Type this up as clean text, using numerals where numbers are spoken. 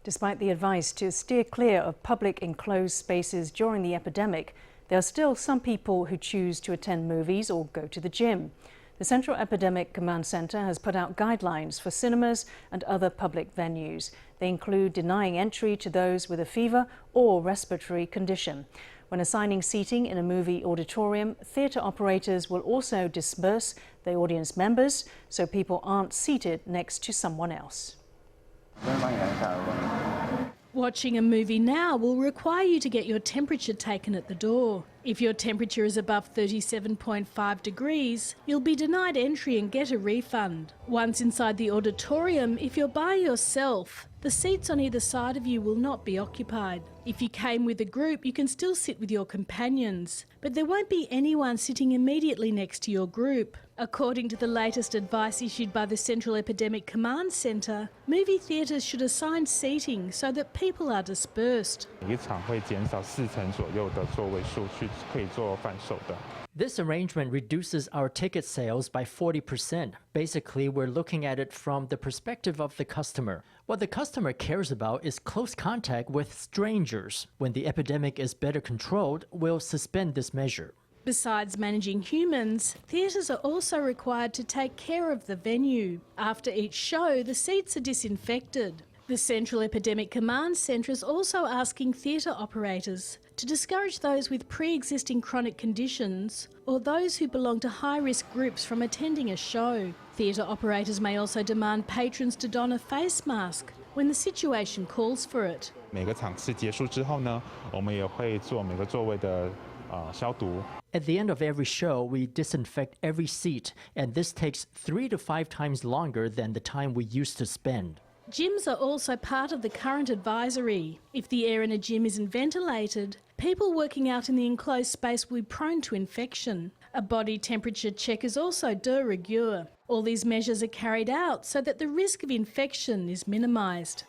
Despite the advice to steer clear of public enclosed spaces during the epidemic, there are still some people who choose to attend movies or go to the gym. The Central Epidemic Command Center has put out guidelines for cinemas and other public venues. They include denying entry to those with a fever or respiratory condition. When assigning seating in a movie auditorium, theatre operators will also disperse the audience members so people aren't seated next to someone else. Watching a movie now will require you to get your temperature taken at the door. If your temperature is above 37.5 degrees, you'll be denied entry and get a refund. Once inside the auditorium, if you're by yourself, the seats on either side of you will not be occupied. If you came with a group, you can still sit with your companions, but there won't be anyone sitting immediately next to your group. According to the latest advice issued by the Central Epidemic Command Center, movie theatres should assign seating so that people are dispersed. This arrangement reduces our ticket sales by 40%. Basically, we're looking at it from the perspective of the customer. What the customer cares about is close contact with strangers. When the epidemic is better controlled, we'll suspend this measure. Besides managing humans, theatres are also required to take care of the venue. After each show, the seats are disinfected. The Central Epidemic Command Centre is also asking theatre operators to discourage those with pre-existing chronic conditions or those who belong to high-risk groups from attending a show. Theatre operators may also demand patrons to don a face mask when the situation calls for it. At the end of every show, we disinfect every seat, and this takes 3 to 5 times longer than the time we used to spend. Gyms are also part of the current advisory. If the air in a gym isn't ventilated, people working out in the enclosed space will be prone to infection. A body temperature check is also de rigeur. All these measures are carried out so that the risk of infection is minimised.